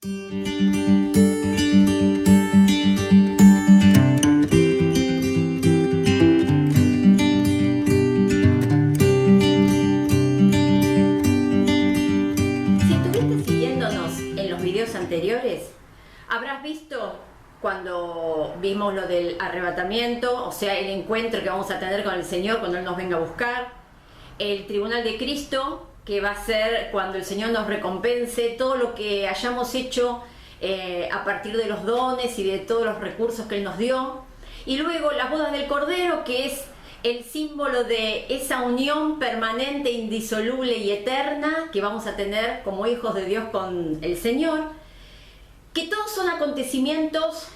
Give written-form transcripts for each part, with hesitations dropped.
estuviste siguiéndonos en los videos anteriores, habrás visto cuando vimos lo del arrebatamiento, o sea, el encuentro que vamos a tener con el Señor cuando Él nos venga a buscar, el tribunal de Cristo, que va a ser cuando el Señor nos recompense todo lo que hayamos hecho a partir de los dones y de todos los recursos que Él nos dio, y luego las bodas del Cordero, que es el símbolo de esa unión permanente, indisoluble y eterna que vamos a tener como hijos de Dios con el Señor, que todos son acontecimientos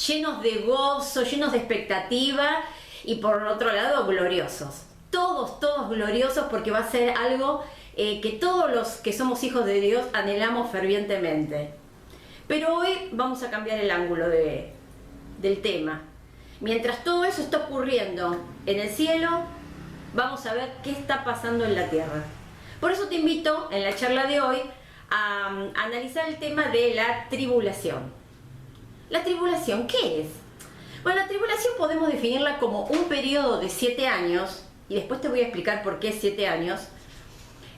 llenos de gozo, llenos de expectativa y por otro lado gloriosos. Todos gloriosos, porque va a ser algo que todos los que somos hijos de Dios anhelamos fervientemente. Pero hoy vamos a cambiar el ángulo del tema. Mientras todo eso está ocurriendo en el cielo, vamos a ver qué está pasando en la tierra. Por eso te invito en la charla de hoy a analizar el tema de la tribulación. ¿La tribulación qué es? Bueno, la tribulación podemos definirla como un periodo de 7 años, y después te voy a explicar por qué 7 años,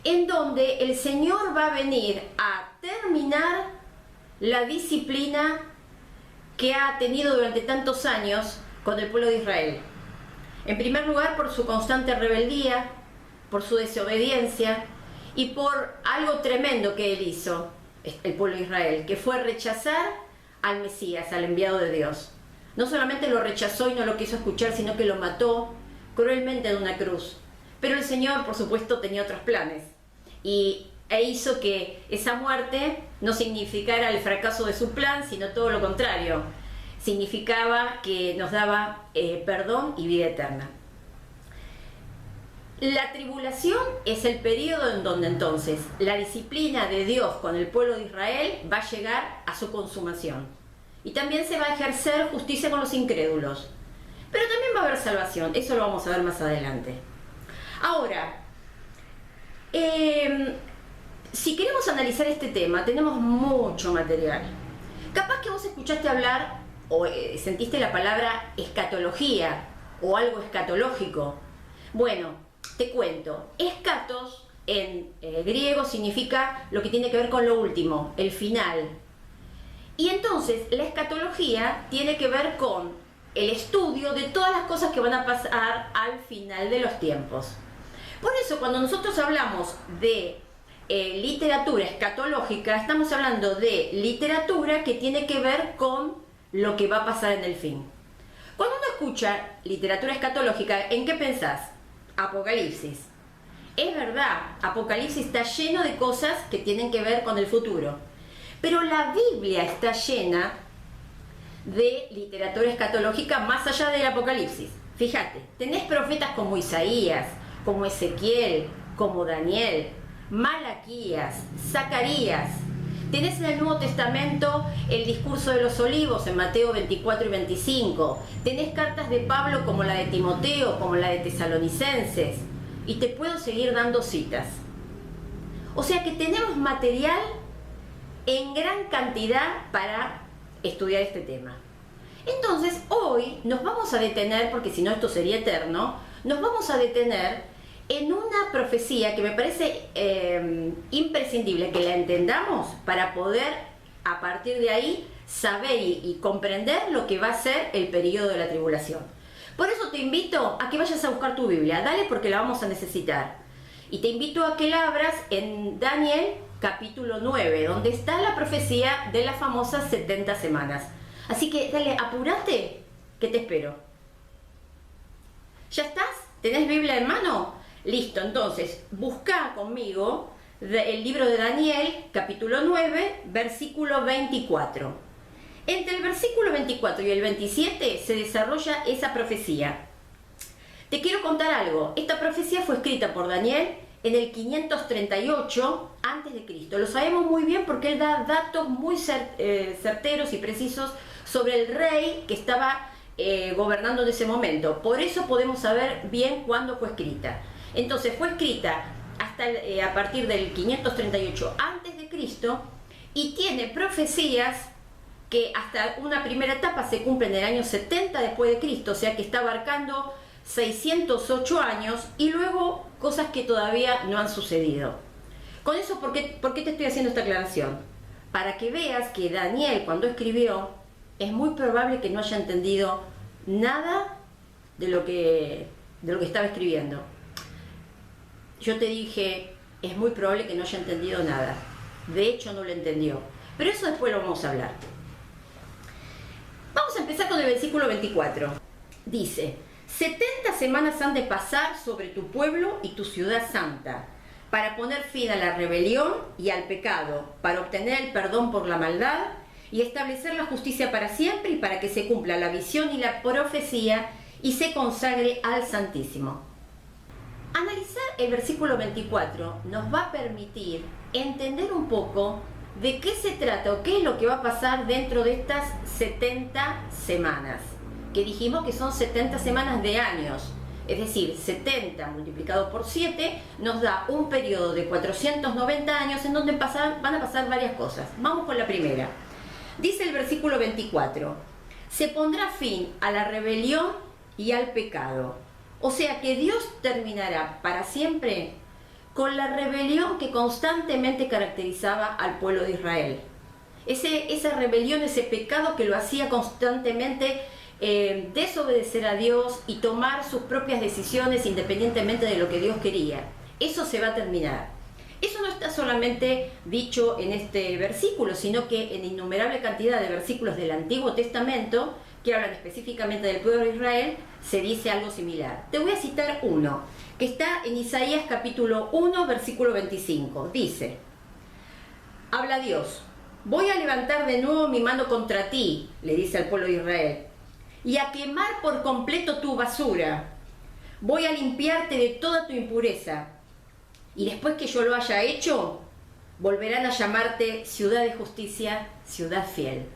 en donde el Señor va a venir a terminar la disciplina que ha tenido durante tantos años con el pueblo de Israel. En primer lugar, por su constante rebeldía, por su desobediencia y por algo tremendo que él hizo, el pueblo de Israel, que fue rechazar al Mesías, al enviado de Dios. No solamente lo rechazó y no lo quiso escuchar, sino que lo mató cruelmente en una cruz. Pero el Señor, por supuesto, tenía otros planes e hizo que esa muerte no significara el fracaso de su plan, sino todo lo contrario. Significaba que nos daba perdón y vida eterna. La tribulación es el periodo en donde entonces la disciplina de Dios con el pueblo de Israel va a llegar a su consumación. Y también se va a ejercer justicia con los incrédulos. Pero también va a haber salvación, eso lo vamos a ver más adelante. Ahora, si queremos analizar este tema, tenemos mucho material. Capaz que vos escuchaste hablar o sentiste la palabra escatología o algo escatológico. Bueno, te cuento, escatos en griego significa lo que tiene que ver con lo último, el final. Y entonces la escatología tiene que ver con el estudio de todas las cosas que van a pasar al final de los tiempos. Por eso cuando nosotros hablamos de literatura escatológica, estamos hablando de literatura que tiene que ver con lo que va a pasar en el fin. Cuando uno escucha literatura escatológica, ¿en qué pensás? Apocalipsis. Es verdad, Apocalipsis está lleno de cosas que tienen que ver con el futuro. Pero la Biblia está llena de literatura escatológica más allá del Apocalipsis. Fíjate, tenés profetas como Isaías, como Ezequiel, como Daniel, Malaquías, Zacarías. Tenés en el Nuevo Testamento el discurso de los olivos en Mateo 24 y 25. Tenés cartas de Pablo como la de Timoteo, como la de Tesalonicenses. Y te puedo seguir dando citas. O sea que tenemos material en gran cantidad para estudiar este tema. Entonces hoy nos vamos a detener, porque si no esto sería eterno, nos vamos a detener en una profecía que me parece imprescindible que la entendamos para poder a partir de ahí saber y comprender lo que va a ser el periodo de la tribulación. Por eso te invito a que vayas a buscar tu Biblia, dale, porque la vamos a necesitar. Y te invito a que la abras en Daniel capítulo 9, donde está la profecía de las famosas 70 semanas. Así que dale, apúrate, que te espero. ¿Ya estás? ¿Tenés Biblia en mano? Listo, entonces, busca conmigo el libro de Daniel, capítulo 9, versículo 24. Entre el versículo 24 y el 27 se desarrolla esa profecía. Te quiero contar algo. Esta profecía fue escrita por Daniel en el 538 a.C. Lo sabemos muy bien porque él da datos muy certeros y precisos sobre el rey que estaba gobernando en ese momento. Por eso podemos saber bien cuándo fue escrita. Entonces fue escrita hasta a partir del 538 a.C. y tiene profecías que hasta una primera etapa se cumple en el año 70 después de Cristo, o sea que está abarcando 608 años, y luego cosas que todavía no han sucedido. Con eso, ¿por qué te estoy haciendo esta aclaración? Para que veas que Daniel, cuando escribió, es muy probable que no haya entendido nada de lo que estaba escribiendo. Yo te dije, es muy probable que no haya entendido nada. De hecho, no lo entendió. Pero eso después lo vamos a hablar. Vamos a empezar con el versículo 24. Dice: 70 semanas han de pasar sobre tu pueblo y tu ciudad santa, para poner fin a la rebelión y al pecado, para obtener el perdón por la maldad y establecer la justicia para siempre, y para que se cumpla la visión y la profecía y se consagre al Santísimo. Analizar el versículo 24 nos va a permitir entender un poco de qué se trata o qué es lo que va a pasar dentro de estas 70 semanas, que dijimos que son 70 semanas de años. Es decir, 70 multiplicado por 7 nos da un periodo de 490 años en donde van a pasar varias cosas. Vamos con la primera. Dice el versículo 24: se pondrá fin a la rebelión y al pecado. O sea que Dios terminará para siempre con la rebelión que constantemente caracterizaba al pueblo de Israel. Esa rebelión, ese pecado que lo hacía constantemente desobedecer a Dios y tomar sus propias decisiones independientemente de lo que Dios quería. Eso se va a terminar. Eso no está solamente dicho en este versículo, sino que en innumerable cantidad de versículos del Antiguo Testamento que hablan específicamente del pueblo de Israel, se dice algo similar. Te voy a citar uno, que está en Isaías capítulo 1, versículo 25. Dice: habla Dios: voy a levantar de nuevo mi mano contra ti, le dice al pueblo de Israel, y a quemar por completo tu basura. Voy a limpiarte de toda tu impureza. Y después que yo lo haya hecho, volverán a llamarte ciudad de justicia, ciudad fiel.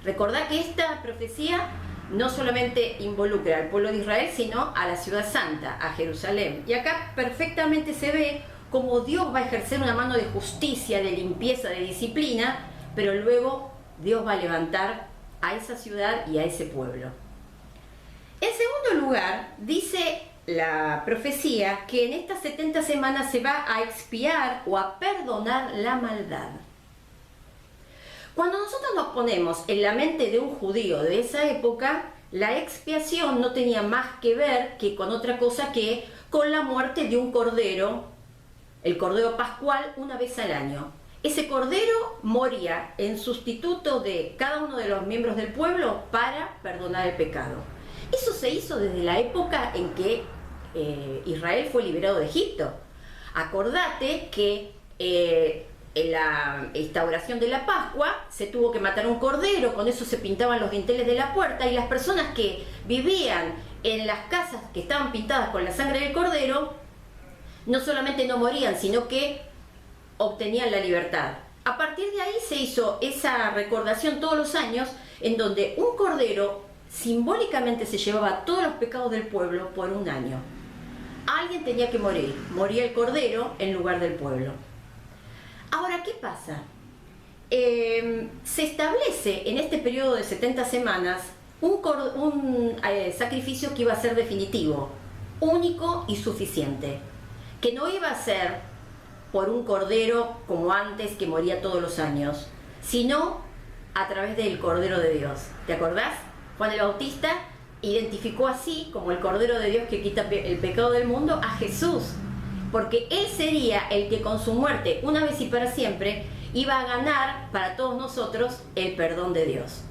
Recordá que esta profecía no solamente involucra al pueblo de Israel, sino a la ciudad santa, a Jerusalén. Y acá perfectamente se ve cómo Dios va a ejercer una mano de justicia, de limpieza, de disciplina, pero luego Dios va a levantar a esa ciudad y a ese pueblo. En segundo lugar, dice la profecía que en estas 70 semanas se va a expiar o a perdonar la maldad. Cuando nosotros nos ponemos en la mente de un judío de esa época, la expiación no tenía más que ver que con otra cosa que con la muerte de un cordero, el cordero pascual, una vez al año. Ese cordero moría en sustituto de cada uno de los miembros del pueblo para perdonar el pecado. Eso se hizo desde la época en que Israel fue liberado de Egipto. Acordate que en la instauración de la Pascua se tuvo que matar un cordero, con eso se pintaban los dinteles de la puerta, y las personas que vivían en las casas que estaban pintadas con la sangre del cordero, no solamente no morían, sino que obtenían la libertad. A partir de ahí se hizo esa recordación todos los años, en donde un cordero simbólicamente se llevaba todos los pecados del pueblo por un año. Alguien tenía que morir, moría el cordero en lugar del pueblo. Ahora, ¿qué pasa? Se establece en este periodo de 70 semanas un sacrificio que iba a ser definitivo, único y suficiente, que no iba a ser por un cordero como antes, que moría todos los años, sino a través del Cordero de Dios. ¿Te acordás? Juan el Bautista identificó así como el Cordero de Dios que quita el pecado del mundo a Jesús, porque Él sería el que con su muerte, una vez y para siempre, iba a ganar para todos nosotros el perdón de Dios.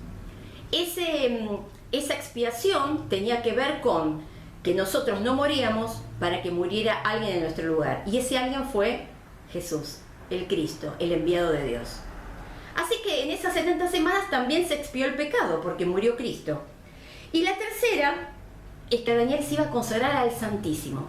Esa expiación tenía que ver con que nosotros no moríamos para que muriera alguien en nuestro lugar, y ese alguien fue Jesús, el Cristo, el enviado de Dios. Así que en esas 70 semanas también se expió el pecado, porque murió Cristo. Y la tercera es que Daniel se iba a consagrar al Santísimo.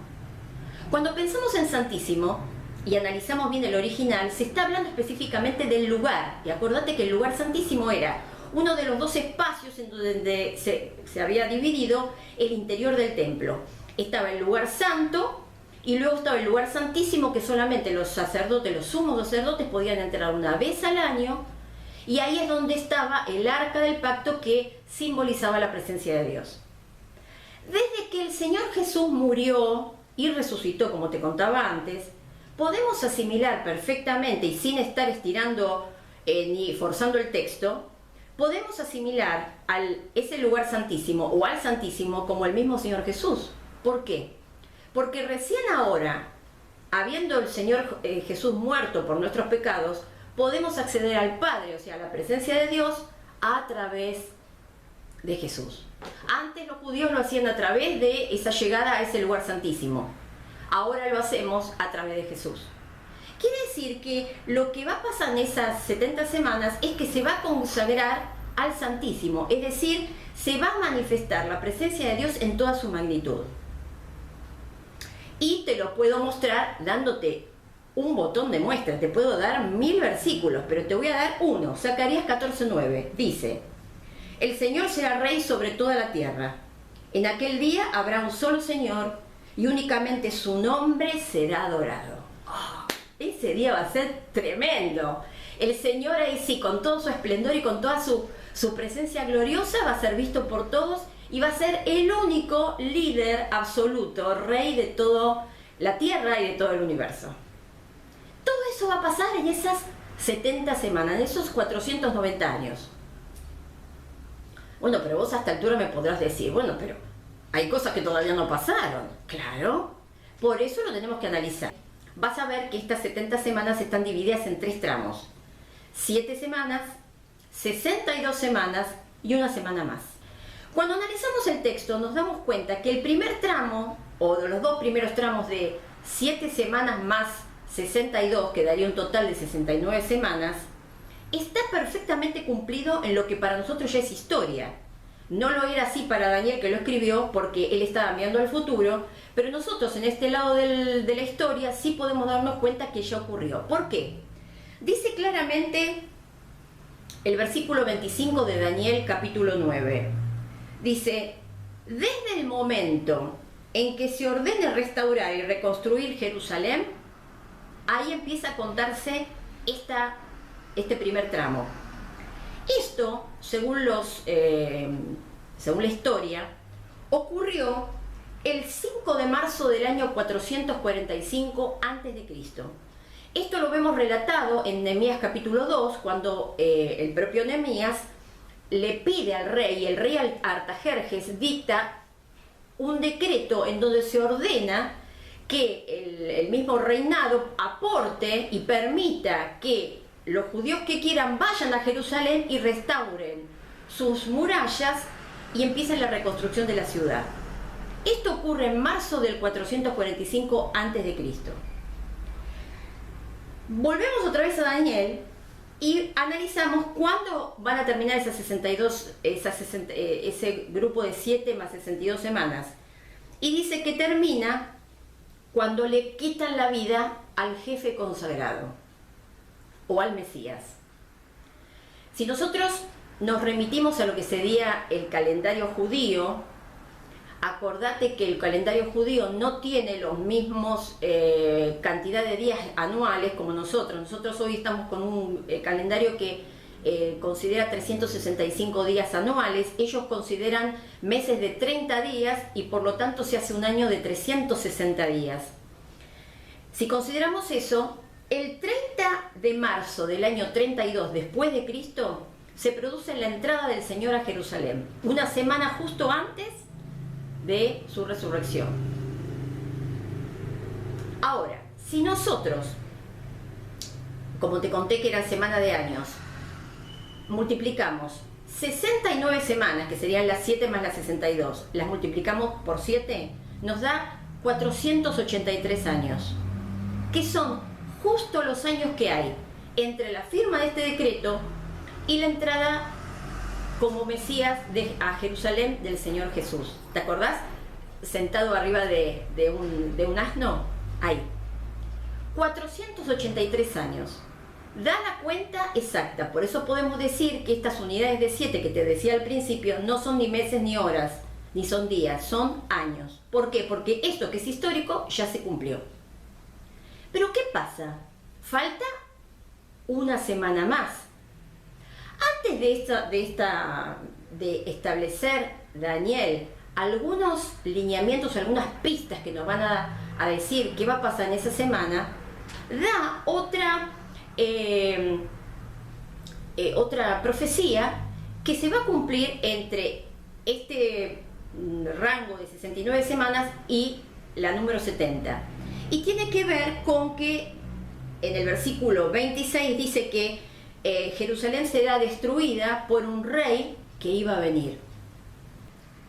Cuando pensamos en Santísimo y analizamos bien el original, se está hablando específicamente del lugar. Y acordate que el lugar santísimo era uno de los dos espacios en donde se había dividido el interior del templo. Estaba el lugar santo y luego estaba el lugar santísimo que solamente los sacerdotes, los sumos sacerdotes podían entrar una vez al año, y ahí es donde estaba el arca del pacto que simbolizaba la presencia de Dios. Desde que el Señor Jesús murió y resucitó, como te contaba antes, podemos asimilar perfectamente y sin estar estirando ni forzando el texto, podemos asimilar ese lugar santísimo o al santísimo como el mismo Señor Jesús. ¿Por qué? Porque recién ahora, habiendo el Señor Jesús muerto por nuestros pecados, podemos acceder al Padre, o sea, a la presencia de Dios, a través de Jesús. Antes los judíos lo hacían a través de esa llegada a ese lugar santísimo. Ahora lo hacemos a través de Jesús. Quiere decir que lo que va a pasar en esas 70 semanas es que se va a consagrar al Santísimo, es decir, se va a manifestar la presencia de Dios en toda su magnitud. Y te lo puedo mostrar dándote un botón de muestra. Te puedo dar 1000 versículos, pero te voy a dar uno. Zacarías 14:9 dice: el Señor será rey sobre toda la tierra. En aquel día habrá un solo Señor y únicamente su nombre será adorado. Oh, ese día va a ser tremendo. El Señor ahí sí, con todo su esplendor y con toda su presencia gloriosa, va a ser visto por todos y va a ser el único líder absoluto, rey de toda la tierra y de todo el universo. Todo eso va a pasar en esas 70 semanas, en esos 490 años. Bueno, pero vos a esta altura me podrás decir, bueno, pero hay cosas que todavía no pasaron. Claro, por eso lo tenemos que analizar. Vas a ver que estas 70 semanas están divididas en 3 tramos. 7 semanas, 62 semanas y una semana más. Cuando analizamos el texto nos damos cuenta que el primer tramo, o de los 2 primeros tramos de 7 semanas más 62, que daría un total de 69 semanas, está perfectamente cumplido en lo que para nosotros ya es historia. No lo era así para Daniel, que lo escribió, porque él estaba mirando al futuro, pero nosotros en este lado de la historia sí podemos darnos cuenta que ya ocurrió. ¿Por qué? Dice claramente el versículo 25 de Daniel capítulo 9. Dice: desde el momento en que se ordene restaurar y reconstruir Jerusalén, ahí empieza a contarse este primer tramo. Esto, según la historia, ocurrió el 5 de marzo del año 445 a.C. Esto lo vemos relatado en Nehemías capítulo 2, cuando el propio Nehemías le pide al rey, y el rey Artajerjes dicta un decreto en donde se ordena que el mismo reinado aporte y permita que los judíos que quieran vayan a Jerusalén y restauren sus murallas y empiecen la reconstrucción de la ciudad. Esto ocurre en marzo del 445 a.C. Volvemos otra vez a Daniel y analizamos cuándo van a terminar esas 62, ese grupo de 7 más 62 semanas. Y dice que termina cuando le quitan la vida al jefe consagrado o al Mesías. Si nosotros nos remitimos a lo que sería el calendario judío, acordate que el calendario judío no tiene los mismos cantidad de días anuales como nosotros. Nosotros hoy estamos con un calendario que considera 365 días anuales. Ellos consideran meses de 30 días y por lo tanto se hace un año de 360 días. Si consideramos eso, el 30 de marzo del año 32 después de Cristo se produce la entrada del Señor a Jerusalén, una semana justo antes de su resurrección. Ahora, si nosotros, como te conté que eran semana de años, multiplicamos 69 semanas, que serían las 7 más las 62, las multiplicamos por 7, nos da 483 años, que son justo los años que hay entre la firma de este decreto y la entrada como Mesías a Jerusalén del Señor Jesús. ¿Te acordás? Sentado arriba de un asno. Ahí. 483 años. Da la cuenta exacta. Por eso podemos decir que estas unidades de 7 que te decía al principio no son ni meses ni horas, ni son días, son años. ¿Por qué? Porque esto que es histórico ya se cumplió. Pero ¿qué pasa? Falta una semana más. Antes de establecer, Daniel, algunos lineamientos, algunas pistas que nos van a decir qué va a pasar en esa semana, da otra profecía que se va a cumplir entre este rango de 69 semanas y la número 70. Y tiene que ver con que en el versículo 26 dice que Jerusalén será destruida por un rey que iba a venir.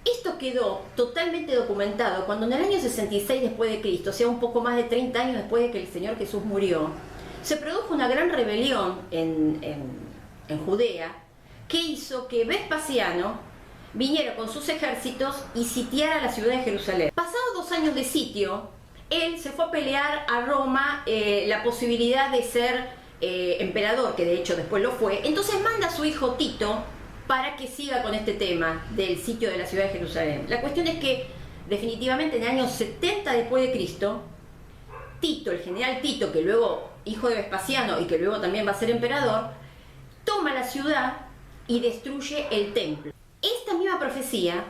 Esto quedó totalmente documentado cuando en el año 66 después de Cristo, o sea, un poco más de 30 años después de que el Señor Jesús murió, se produjo una gran rebelión en Judea que hizo que Vespasiano viniera con sus ejércitos y sitiara la ciudad de Jerusalén. Pasados 2 años de sitio, él se fue a pelear a Roma la posibilidad de ser emperador, que de hecho después lo fue. Entonces manda a su hijo Tito para que siga con este tema del sitio de la ciudad de Jerusalén. La cuestión es que definitivamente en el año 70 después de Cristo, Tito, el general Tito, que luego hijo de Vespasiano y que luego también va a ser emperador, toma la ciudad y destruye el templo. Esta misma profecía,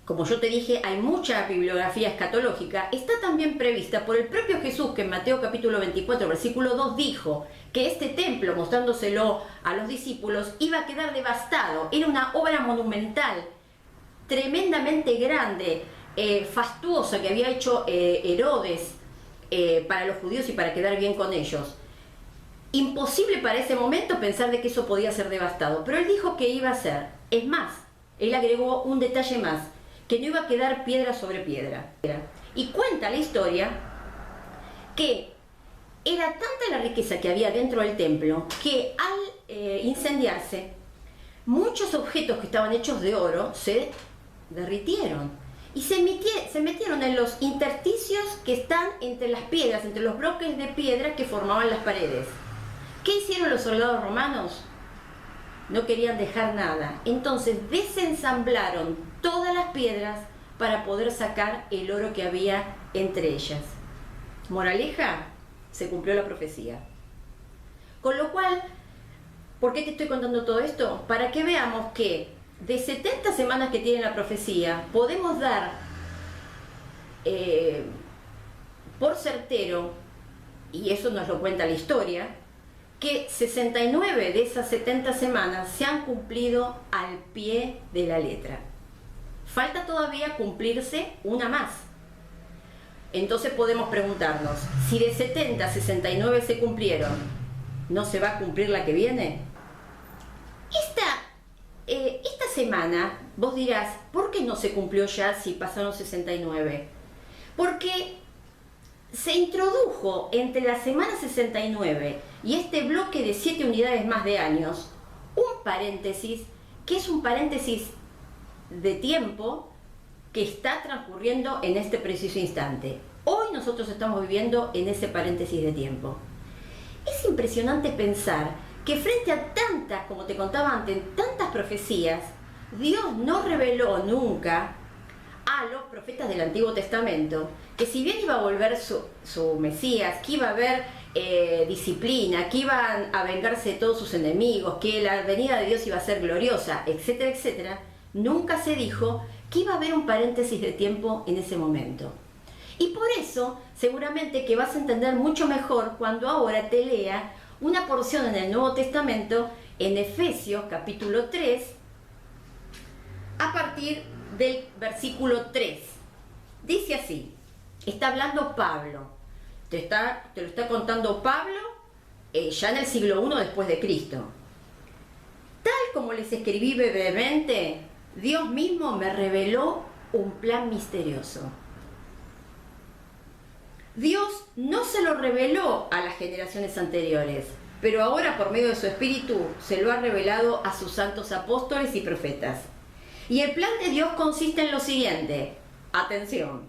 como yo te dije, hay mucha bibliografía escatológica, está también prevista por el propio Jesús, que en Mateo capítulo 24, versículo 2 dijo que este templo, mostrándoselo a los discípulos, iba a quedar devastado. Era una obra monumental, tremendamente grande, fastuosa, que había hecho Herodes para los judíos y para quedar bien con ellos. Imposible para ese momento pensar de que eso podía ser devastado, pero él dijo que iba a ser. Es más, él agregó un detalle más, que no iba a quedar piedra sobre piedra. Y cuenta la historia que era tanta la riqueza que había dentro del templo que al incendiarse, muchos objetos que estaban hechos de oro se derritieron y se metieron en los intersticios que están entre las piedras, entre los bloques de piedra que formaban las paredes. ¿Qué hicieron los soldados romanos? No querían dejar nada. Entonces desensamblaron todas las piedras para poder sacar el oro que había entre ellas. Moraleja, se cumplió la profecía. Con lo cual, ¿por qué te estoy contando todo esto? Para que veamos que de 70 semanas que tiene la profecía, podemos dar por certero, y eso nos lo cuenta la historia, que 69 de esas 70 semanas se han cumplido al pie de la letra. Falta todavía cumplirse una más. Entonces podemos preguntarnos, si de 70 a 69 se cumplieron, ¿no se va a cumplir la que viene? Esta semana vos dirás, ¿por qué no se cumplió ya si pasaron 69? Porque se introdujo entre la semana 69 y este bloque de 7 unidades más de años, un paréntesis, que es un paréntesis de tiempo que está transcurriendo en este preciso instante. Hoy nosotros estamos viviendo en ese paréntesis de tiempo. Es impresionante pensar que frente a tantas, como te contaba antes, tantas profecías, Dios no reveló nunca a los profetas del Antiguo Testamento que si bien iba a volver su Mesías, que iba a haber disciplina, que iban a vengarse de todos sus enemigos, que la venida de Dios iba a ser gloriosa, etcétera, etcétera, nunca se dijo que iba a haber un paréntesis de tiempo en ese momento. Y por eso, seguramente que vas a entender mucho mejor cuando ahora te lea una porción en el Nuevo Testamento, en Efesios capítulo 3, a partir del versículo 3. Dice así, está hablando Pablo, te lo está contando Pablo ya en el siglo I después de Cristo. Tal como les escribí brevemente, Dios mismo me reveló un plan misterioso. Dios no se lo reveló a las generaciones anteriores, pero ahora por medio de su Espíritu se lo ha revelado a sus santos apóstoles y profetas. Y el plan de Dios consiste en lo siguiente, atención,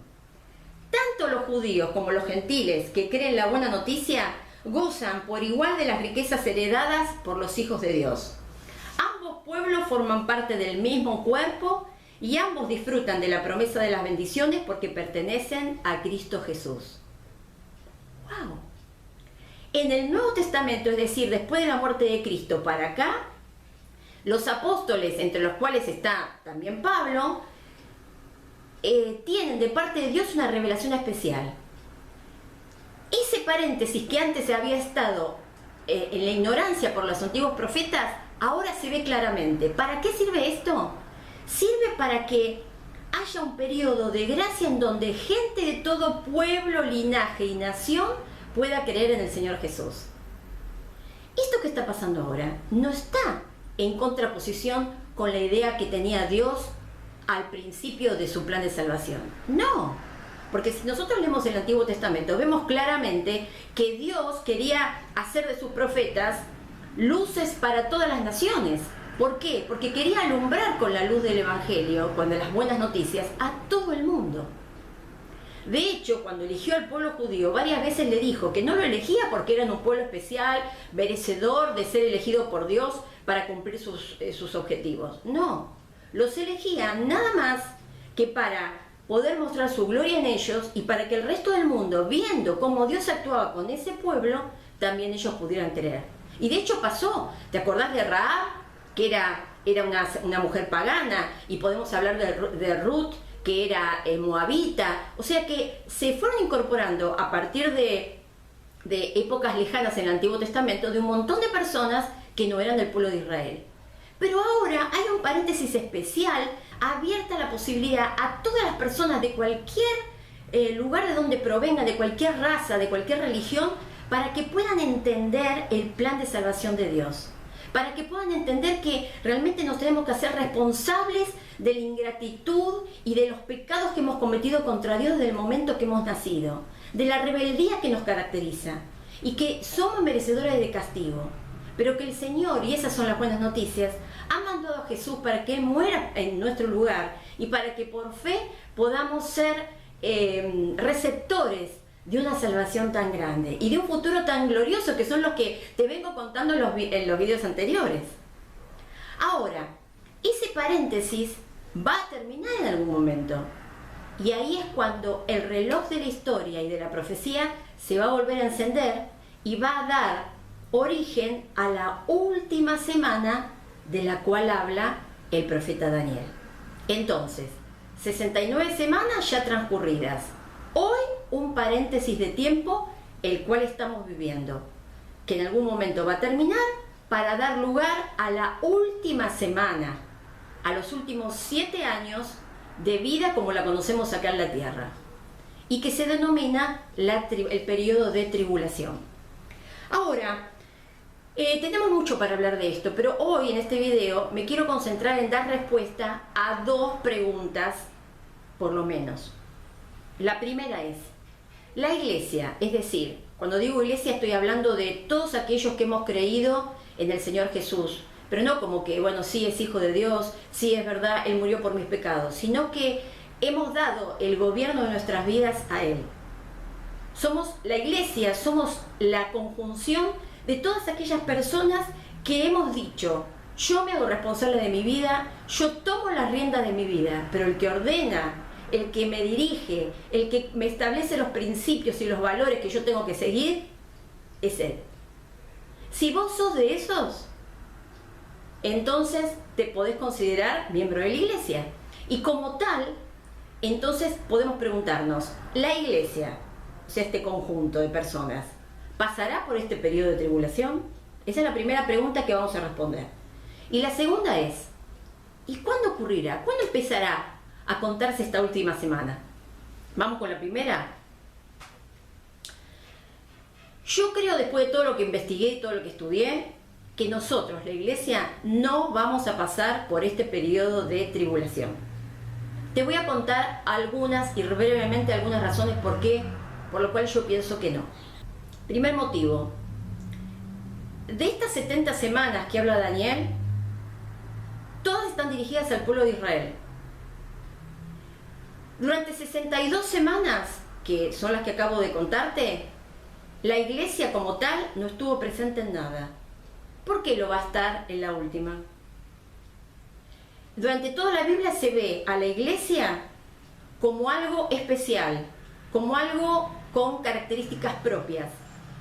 tanto los judíos como los gentiles que creen la buena noticia gozan por igual de las riquezas heredadas por los hijos de Dios. Ambos pueblos forman parte del mismo cuerpo y ambos disfrutan de la promesa de las bendiciones porque pertenecen a Cristo Jesús. ¡Wow! En el Nuevo Testamento, es decir, después de la muerte de Cristo para acá, los apóstoles, entre los cuales está también Pablo, tienen de parte de Dios una revelación especial. Ese paréntesis que antes había estado en la ignorancia por los antiguos profetas, ahora se ve claramente. ¿Para qué sirve esto? Sirve para que haya un periodo de gracia en donde gente de todo pueblo, linaje y nación pueda creer en el Señor Jesús. Esto que está pasando ahora no está en contraposición con la idea que tenía Dios al principio de su plan de salvación. No, porque si nosotros leemos el Antiguo Testamento, vemos claramente que Dios quería hacer de sus profetas luces para todas las naciones. ¿Por qué? Porque quería alumbrar con la luz del Evangelio, con las buenas noticias, a todo el mundo. De hecho, cuando eligió al pueblo judío, varias veces le dijo que no lo elegía porque eran un pueblo especial, merecedor de ser elegido por Dios para cumplir sus objetivos. No, los elegía nada más que para poder mostrar su gloria en ellos y para que el resto del mundo, viendo cómo Dios actuaba con ese pueblo, también ellos pudieran creer. Y de hecho pasó. ¿Te acordás de Rahab, que era una mujer pagana? Y podemos hablar de Ruth, que era moabita. O sea que se fueron incorporando a partir de épocas lejanas en el Antiguo Testamento de un montón de personas que no eran del pueblo de Israel. Pero ahora hay un paréntesis especial, abierta la posibilidad a todas las personas de cualquier lugar de donde provengan, de cualquier raza, de cualquier religión, para que puedan entender el plan de salvación de Dios. Para que puedan entender que realmente nos tenemos que hacer responsables de la ingratitud y de los pecados que hemos cometido contra Dios desde el momento que hemos nacido, de la rebeldía que nos caracteriza y que somos merecedores de castigo, pero que el Señor, y esas son las buenas noticias, ha mandado a Jesús para que Él muera en nuestro lugar y para que por fe podamos ser receptores de una salvación tan grande y de un futuro tan glorioso, que son los que te vengo contando en los videos anteriores. Ahora, ese paréntesis va a terminar en algún momento, y ahí es cuando el reloj de la historia y de la profecía se va a volver a encender y va a dar origen a la última semana de la cual habla el profeta Daniel. Entonces, 69 semanas ya transcurridas. Hoy un paréntesis de tiempo el cual estamos viviendo, que en algún momento va a terminar para dar lugar a la última semana, a los últimos 7 años de vida como la conocemos acá en la tierra, y que se denomina el periodo de tribulación. Ahora, tenemos mucho para hablar de esto, pero hoy en este video me quiero concentrar en dar respuesta a 2 preguntas, por lo menos. La primera es, la iglesia, es decir, cuando digo iglesia estoy hablando de todos aquellos que hemos creído en el Señor Jesús, pero no como que, bueno, sí es hijo de Dios, sí es verdad, Él murió por mis pecados, sino que hemos dado el gobierno de nuestras vidas a Él. Somos la iglesia, somos la conjunción de todas aquellas personas que hemos dicho, yo me hago responsable de mi vida, yo tomo las riendas de mi vida, pero el que ordena, el que me dirige, el que me establece los principios y los valores que yo tengo que seguir, es Él. Si vos sos de esos, entonces te podés considerar miembro de la iglesia. Y como tal, entonces podemos preguntarnos, ¿la iglesia, o sea, este conjunto de personas, pasará por este periodo de tribulación? Esa es la primera pregunta que vamos a responder. Y la segunda es, ¿y cuándo ocurrirá? ¿Cuándo empezará a contarse esta última semana? Vamos con la primera. Yo creo, después de todo lo que investigué y todo lo que estudié, que nosotros, la iglesia, no vamos a pasar por este periodo de tribulación. Te voy a contar algunas, y brevemente algunas razones por lo cual yo pienso que no. Primer motivo. De estas 70 semanas que habla Daniel, todas están dirigidas al pueblo de Israel. Durante 62 semanas, que son las que acabo de contarte, la iglesia como tal no estuvo presente en nada. ¿Por qué lo va a estar en la última? Durante toda la Biblia se ve a la iglesia como algo especial, como algo con características propias.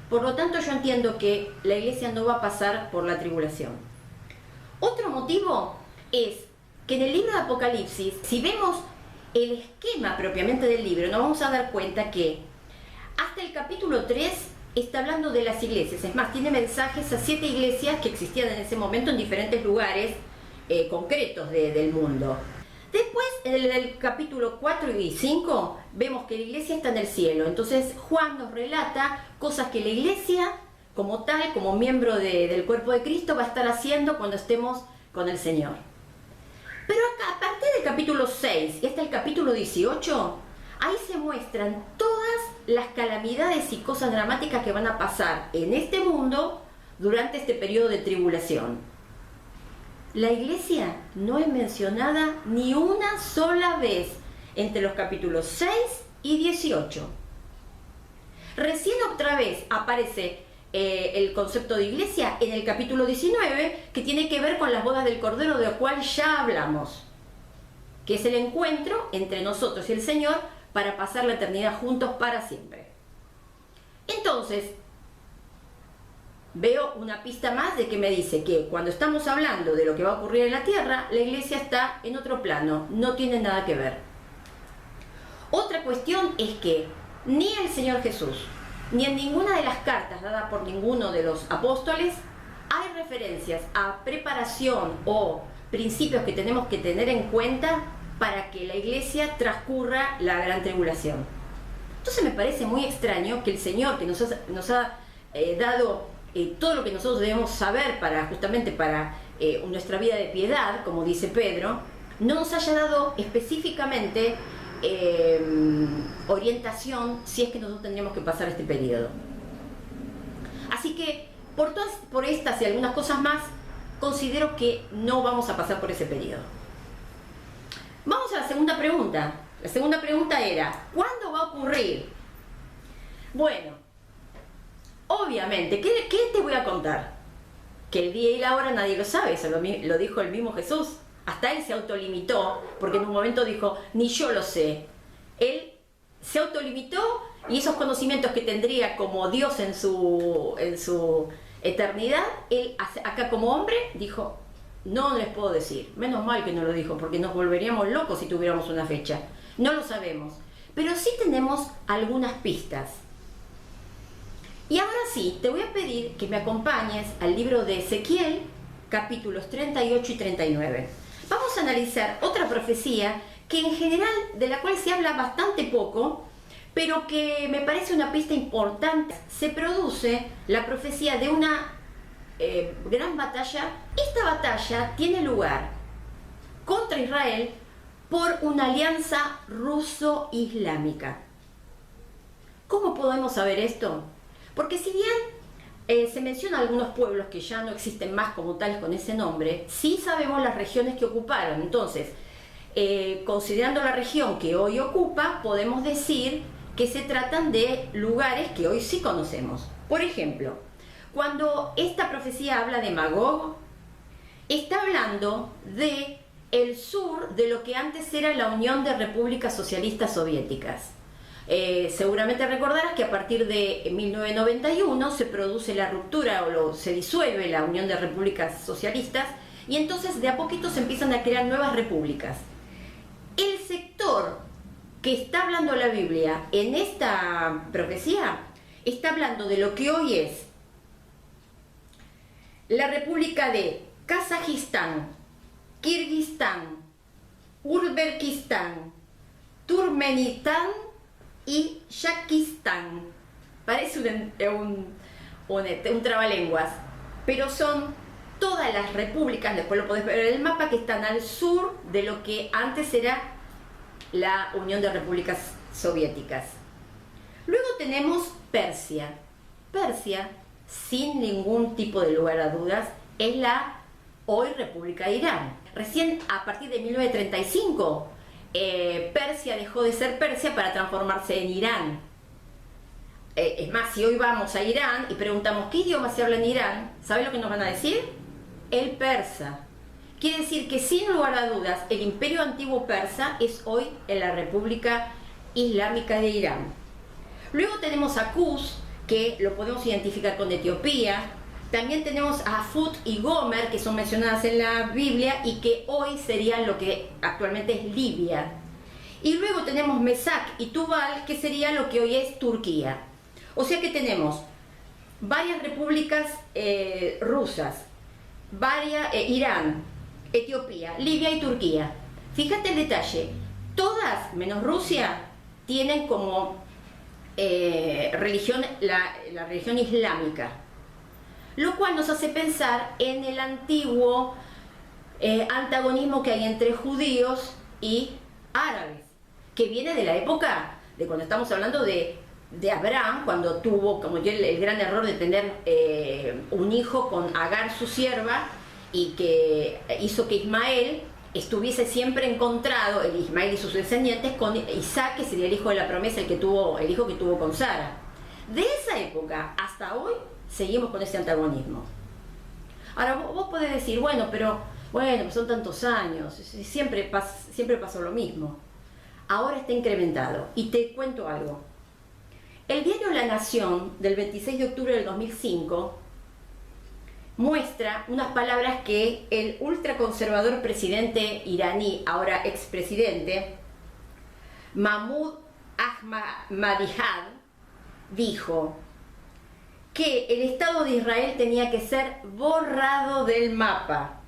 Por lo tanto, yo entiendo que la iglesia no va a pasar por la tribulación. Otro motivo es que en el libro de Apocalipsis, si vemos el esquema propiamente del libro, nos vamos a dar cuenta que hasta el capítulo 3 está hablando de las iglesias. Es más, tiene mensajes a 7 iglesias que existían en ese momento en diferentes lugares concretos del mundo. Después, en el capítulo 4 y 5, vemos que la iglesia está en el cielo. Entonces, Juan nos relata cosas que la iglesia, como tal, como miembro del cuerpo de Cristo, va a estar haciendo cuando estemos con el Señor. Pero acá, a partir del capítulo 6 y hasta el capítulo 18, ahí se muestran todas las calamidades y cosas dramáticas que van a pasar en este mundo durante este periodo de tribulación. La iglesia no es mencionada ni una sola vez entre los capítulos 6 y 18. Recién otra vez aparece el concepto de iglesia en el capítulo 19, que tiene que ver con las bodas del Cordero, de lo cual ya hablamos, que es el encuentro entre nosotros y el Señor para pasar la eternidad juntos para siempre. Entonces, veo una pista más de que me dice que cuando estamos hablando de lo que va a ocurrir en la tierra, la iglesia está en otro plano, no tiene nada que ver. Otra cuestión es que ni el Señor Jesús, ni en ninguna de las cartas dadas por ninguno de los apóstoles, hay referencias a preparación o principios que tenemos que tener en cuenta para que la iglesia transcurra la gran tribulación. Entonces me parece muy extraño que el Señor, que nos ha dado todo lo que nosotros debemos saber justamente para nuestra vida de piedad, como dice Pedro, no nos haya dado específicamente orientación si es que nosotros tendríamos que pasar este periodo. Así que por estas y algunas cosas más, considero que no vamos a pasar por ese periodo. Vamos a la segunda pregunta. La segunda pregunta era, ¿cuándo va a ocurrir? Bueno, obviamente, ¿qué te voy a contar? Que el día y la hora nadie lo sabe, eso lo dijo el mismo Jesús. Hasta él se autolimitó, porque en un momento dijo, ni yo lo sé. Él se autolimitó y esos conocimientos que tendría como Dios en su eternidad, él acá como hombre dijo, no les puedo decir. Menos mal que no lo dijo, porque nos volveríamos locos si tuviéramos una fecha. No lo sabemos, pero sí tenemos algunas pistas. Y ahora sí, te voy a pedir que me acompañes al libro de Ezequiel, capítulos 38 y 39. Vamos a analizar otra profecía que en general, de la cual se habla bastante poco, pero que me parece una pista importante. Se produce la profecía de una gran batalla. Esta batalla tiene lugar contra Israel por una alianza ruso-islámica. ¿Cómo podemos saber esto? Porque si bien se mencionan algunos pueblos que ya no existen más como tales con ese nombre, sí sabemos las regiones que ocuparon. Entonces, considerando la región que hoy ocupa, podemos decir que se tratan de lugares que hoy sí conocemos. Por ejemplo, cuando esta profecía habla de Magog, está hablando de el sur de lo que antes era la Unión de Repúblicas Socialistas Soviéticas. Seguramente recordarás que a partir de 1991 se produce la ruptura se disuelve la Unión de Repúblicas Socialistas y entonces de a poquito se empiezan a crear nuevas repúblicas. El sector que está hablando la Biblia en esta profecía está hablando de lo que hoy es la República de Kazajistán, Kirguistán, Uzbekistán, Turkmenistán y Yakistán. Parece un trabalenguas, pero son todas las repúblicas, después lo podés ver en el mapa, que están al sur de lo que antes era la Unión de Repúblicas Soviéticas. Luego tenemos Persia. Persia, sin ningún tipo de lugar a dudas, es la hoy República de Irán. Recién a partir de 1935, Persia dejó de ser Persia para transformarse en Irán. Es más, si hoy vamos a Irán y preguntamos qué idioma se habla en Irán, ¿saben lo que nos van a decir? El persa. Quiere decir que sin lugar a dudas el imperio antiguo persa es hoy en la República Islámica de Irán. Luego tenemos a Cus, que lo podemos identificar con Etiopía. También tenemos a Fut y Gomer, que son mencionadas en la Biblia y que hoy serían lo que actualmente es Libia. Y luego tenemos Mesac y Tubal, que sería lo que hoy es Turquía. O sea que tenemos varias repúblicas rusas, Irán, Etiopía, Libia y Turquía. Fíjate el detalle, todas menos Rusia tienen como religión la religión islámica, lo cual nos hace pensar en el antiguo antagonismo que hay entre judíos y árabes, que viene de la época de cuando estamos hablando de Abraham, cuando tuvo como yo el gran error de tener un hijo con Agar, su sierva, y que hizo que Ismael estuviese siempre encontrado, el Ismael y sus descendientes, con Isaac, que sería el hijo de la promesa, el hijo que tuvo con Sara. De esa época hasta hoy seguimos con ese antagonismo. Ahora vos podés decir, bueno, son tantos años, siempre pasó lo mismo. Ahora está incrementado. Y te cuento algo. El diario La Nación, del 26 de octubre del 2005, muestra unas palabras que el ultraconservador presidente iraní, ahora expresidente, Mahmoud Ahmadinejad, dijo que el Estado de Israel tenía que ser borrado del mapa.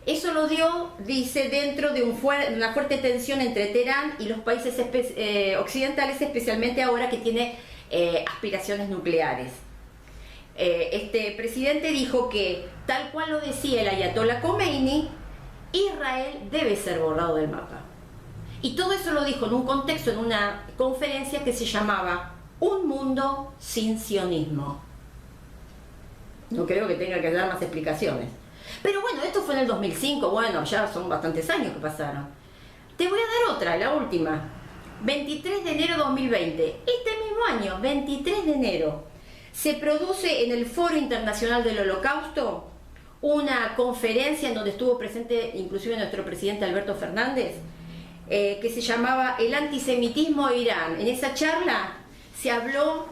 Eso lo dio, dice, dentro de una fuerte tensión entre Teherán y los países occidentales, especialmente ahora que tiene aspiraciones nucleares. Este presidente dijo que, tal cual lo decía el ayatollah Khomeini, Israel debe ser borrado del mapa. Y todo eso lo dijo en un contexto, en una conferencia que se llamaba Un mundo sin sionismo. No creo que tenga que dar más explicaciones. Pero bueno, esto fue en el 2005, bueno, ya son bastantes años que pasaron. Te voy a dar otra, la última. 23 de enero de 2020, este mismo año, 23 de enero, se produce en el Foro Internacional del Holocausto una conferencia en donde estuvo presente inclusive nuestro presidente Alberto Fernández, que se llamaba El antisemitismo de Irán. En esa charla se habló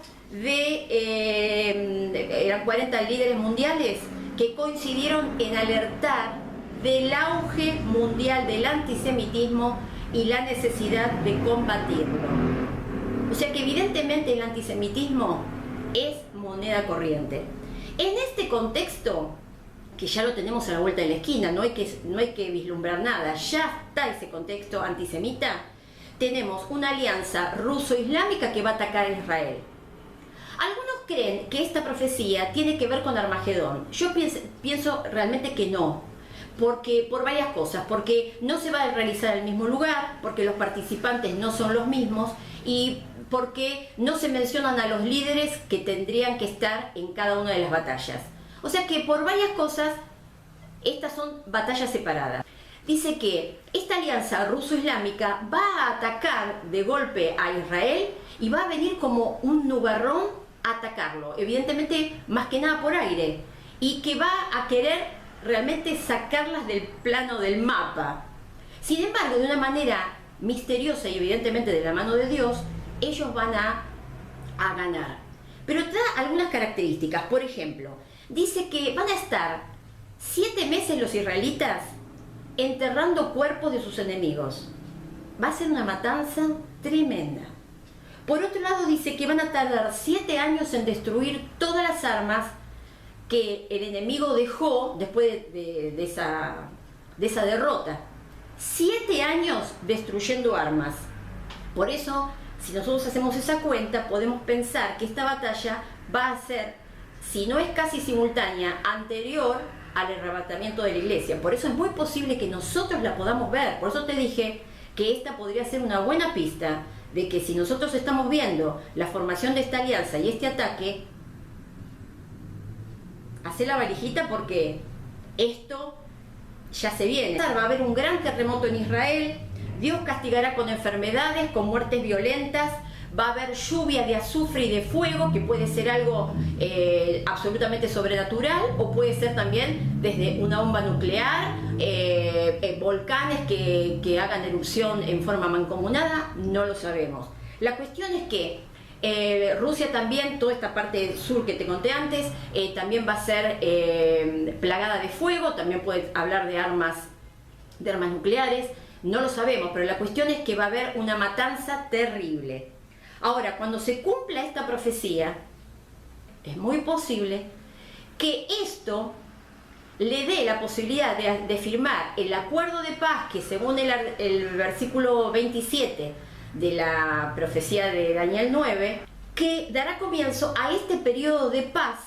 eran 40 líderes mundiales que coincidieron en alertar del auge mundial del antisemitismo y la necesidad de combatirlo. O sea que evidentemente el antisemitismo es moneda corriente. En este contexto, que ya lo tenemos a la vuelta de la esquina, no hay que vislumbrar nada, ya está ese contexto antisemita, tenemos una alianza ruso-islámica que va a atacar a Israel. Algunos creen que esta profecía tiene que ver con Armagedón. Yo pienso realmente que no, porque por varias cosas, porque no se va a realizar en el mismo lugar, porque los participantes no son los mismos y porque no se mencionan a los líderes que tendrían que estar en cada una de las batallas. O sea que por varias cosas, estas son batallas separadas. Dice que esta alianza ruso-islámica va a atacar de golpe a Israel y va a venir como un nubarrón a atacarlo, evidentemente más que nada por aire, y que va a querer realmente sacarlas del plano del mapa. Sin embargo, de una manera misteriosa y evidentemente de la mano de Dios, ellos van a ganar. Pero da algunas características. Por ejemplo, dice que van a estar 7 meses los israelitas enterrando cuerpos de sus enemigos. Va a ser una matanza tremenda. Por otro lado, dice que van a tardar 7 años en destruir todas las armas que el enemigo dejó después de esa derrota. 7 años destruyendo armas. Por eso, si nosotros hacemos esa cuenta, podemos pensar que esta batalla va a ser, si no es casi simultánea, anterior al arrebatamiento de la iglesia. Por eso es muy posible que nosotros la podamos ver. Por eso te dije que esta podría ser una buena pista de que si nosotros estamos viendo la formación de esta alianza y este ataque, hace la valijita porque esto ya se viene. Va a haber un gran terremoto en Israel, Dios castigará con enfermedades, con muertes violentas, va a haber lluvia de azufre y de fuego, que puede ser algo absolutamente sobrenatural, o puede ser también desde una bomba nuclear, volcanes que hagan erupción en forma mancomunada, no lo sabemos. La cuestión es que Rusia también, toda esta parte sur que te conté antes, también va a ser plagada de fuego, también puede hablar de armas nucleares, no lo sabemos, pero la cuestión es que va a haber una matanza terrible. Ahora, cuando se cumpla esta profecía, es muy posible que esto le dé la posibilidad de firmar el acuerdo de paz que, según el versículo 27 de la profecía de Daniel 9, que dará comienzo a este periodo de paz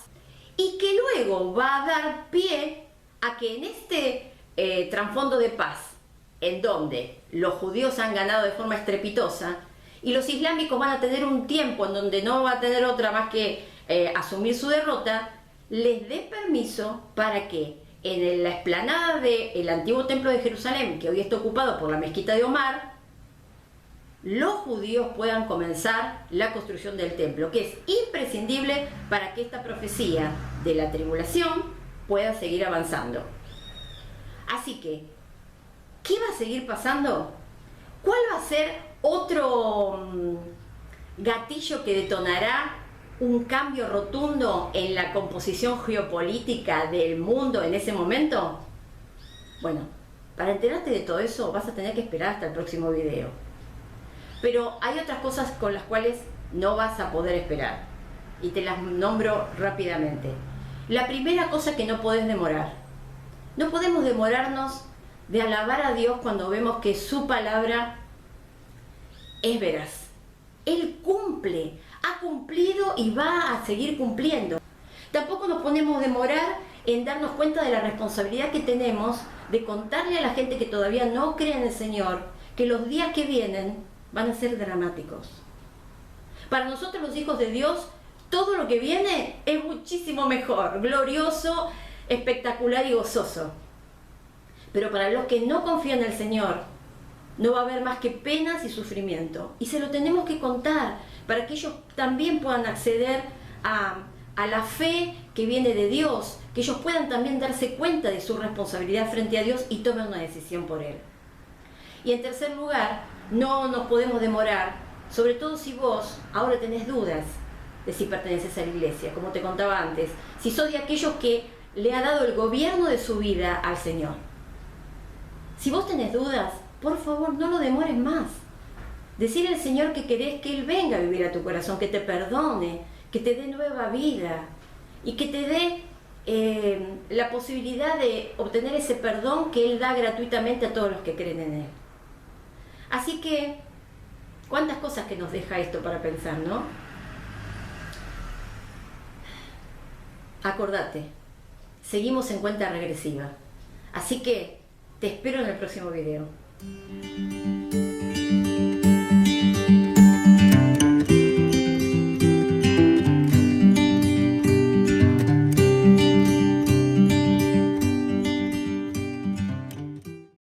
y que luego va a dar pie a que en este trasfondo de paz, en donde los judíos han ganado de forma estrepitosa y los islámicos van a tener un tiempo en donde no va a tener otra más que asumir su derrota, les dé permiso para que en la explanada del antiguo templo de Jerusalén, que hoy está ocupado por la mezquita de Omar, los judíos puedan comenzar la construcción del templo, que es imprescindible para que esta profecía de la tribulación pueda seguir avanzando. Así que, ¿qué va a seguir pasando? ¿Cuál va a ser otro gatillo que detonará un cambio rotundo en la composición geopolítica del mundo en ese momento? Bueno, para enterarte de todo eso vas a tener que esperar hasta el próximo video. Pero hay otras cosas con las cuales no vas a poder esperar, y te las nombro rápidamente. La primera cosa que no podés demorar. No podemos demorarnos de alabar a Dios cuando vemos que su palabra es veraz. Él cumple, ha cumplido y va a seguir cumpliendo. Tampoco nos podemos demorar en darnos cuenta de la responsabilidad que tenemos de contarle a la gente que todavía no cree en el Señor que los días que vienen van a ser dramáticos. Para nosotros, los hijos de Dios, todo lo que viene es muchísimo mejor, glorioso, espectacular y gozoso. Pero para los que no confían en el Señor, no va a haber más que penas y sufrimiento. Y se lo tenemos que contar para que ellos también puedan acceder a la fe que viene de Dios, que ellos puedan también darse cuenta de su responsabilidad frente a Dios y tomen una decisión por Él. Y en tercer lugar, no nos podemos demorar, sobre todo si vos ahora tenés dudas de si perteneces a la iglesia, como te contaba antes, si sos de aquellos que le ha dado el gobierno de su vida al Señor. Si vos tenés dudas, por favor, no lo demores más. Decirle al Señor que querés que Él venga a vivir a tu corazón, que te perdone, que te dé nueva vida y que te dé la posibilidad de obtener ese perdón que Él da gratuitamente a todos los que creen en Él. Así que, cuántas cosas que nos deja esto para pensar, ¿no? Acordate, seguimos en cuenta regresiva. Así que, te espero en el próximo video.